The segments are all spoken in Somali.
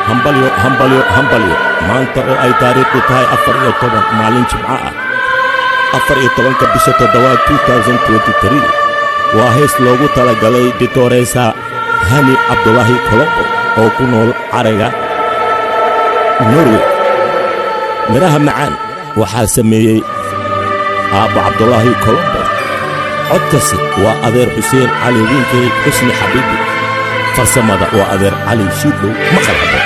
hambalyo maanta oo ay taariikhdu tahay 14 maalin jimco ah 14ka bisha 2023 waa hees loogu talagalay Dictoresa Hani Abdullahi Colombo oo ku nool Ariga Norway. miraha macaan waxaa sameeyey Abu Abdullahi Colombo. codkasi waa adeer Xuseen Cali Wiinkay Xusni Xabiibi. farsamada waa adeer Cali Shiidlow maqal habo.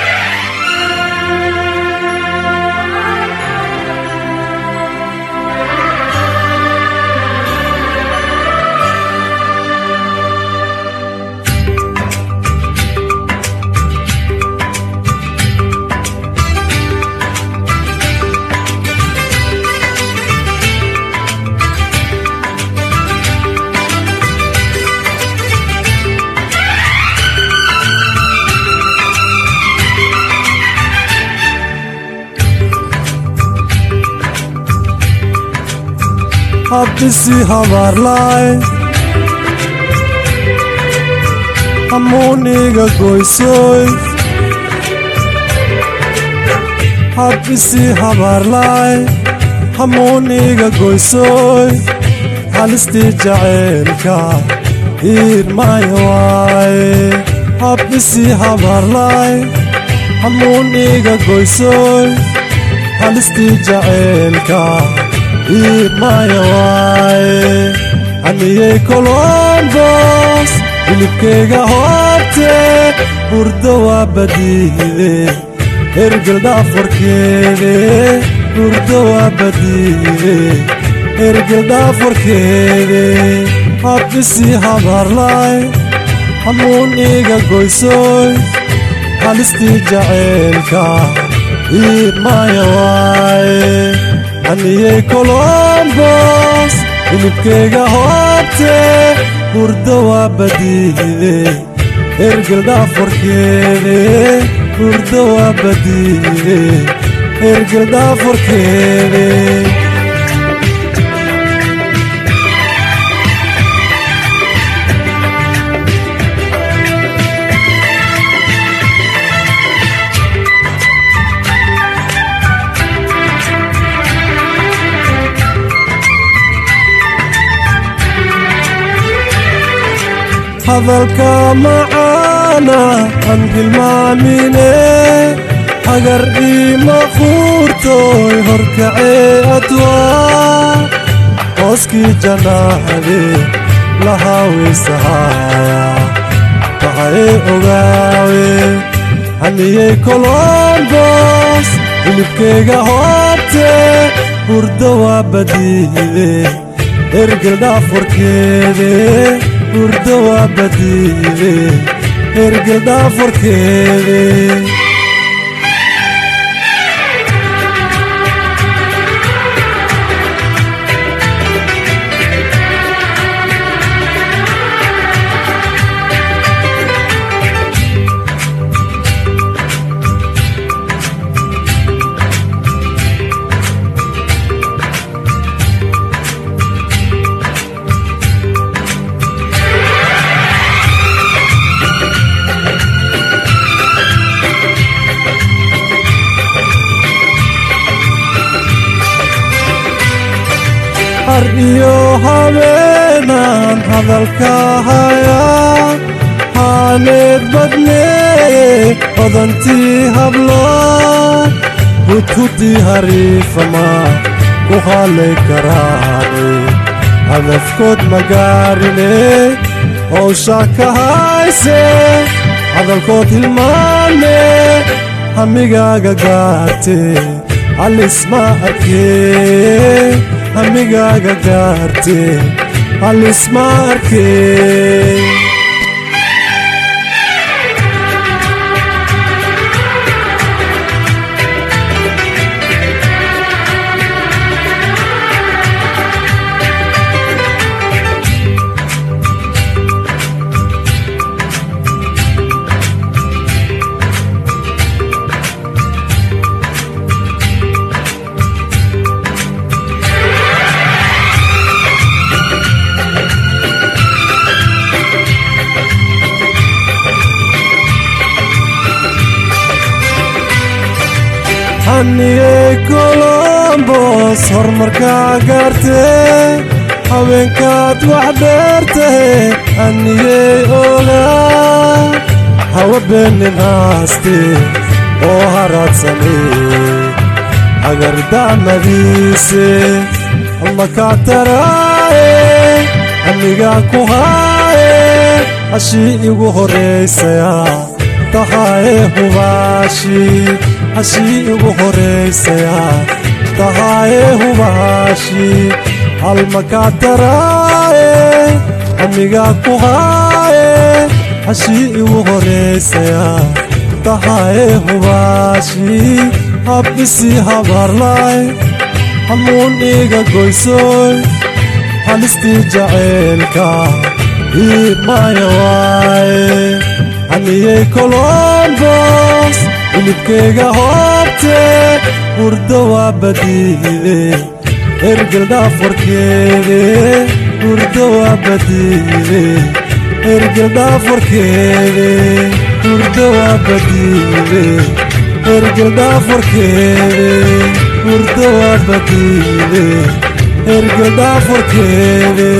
Habisi habarlay Hamuniga goysoy Habisi habarlay Hamuniga goysoy Halisti jacelka irmayaway Habisi habarlay Hamuniga goysoy Halisti jacelka irmayaway aniyey Colombos hilibkeyga horte burdo waa badiide hergel dhaafarkeede burdo waa badiide hergel dhaafarkeede habisi habarlay hamuun iga goysoy halistii jaceelka irmayaway aniyey Colombos hilibkeyga horte burdo waa badiide hergel dhaafarkeede burdo waa badiide hergel dhaafarkeede hadalka macaana aan hilmaamine hagar iima quurtoy horkacee adwaa hooskii janaahade lahaaweysahaya waxae ogaawe aniyey Colombos hilibkeyga horte burdo waa badiide hergel dhaafarkeede burdo waa badiide hergel dhaafarkeede iyo habeenaan hadalka haya haaneed badneeye badantii hablo hudhudii hariifama ku haalay karaane hadafkood magaarine howsha ka hayse hadalkood hilmaane hamigaaga gaarte halisma arkee hamigaaga gaarte halisma arkee haniyey Columbus horumarkaa gaartee haweenkaad wax dheertahe haniyey ogaa hawa beenin haaste oo haraadsanee agardacmadiise halmakaa taraaye anigaa ku haaye hashii igu horraysaya tahaye hubaashi hashii igu horraysaya tahaye hubaashi halmakaa taraaye anigaa ku haaye hashii igu horraysaya tahaye hubaashi habisi habarlay hamuun iga goysoy halistii jaceelka iimaya waaye haniyey Columbus hilibkayga hoobte hurdo waa badiide ergeldhaafarkeede hurdo waa badiide ergeldhaafarkeede hurdo waa badiide ergeldhaafarkeede hurdo waa badiide ergeldhaafarkeede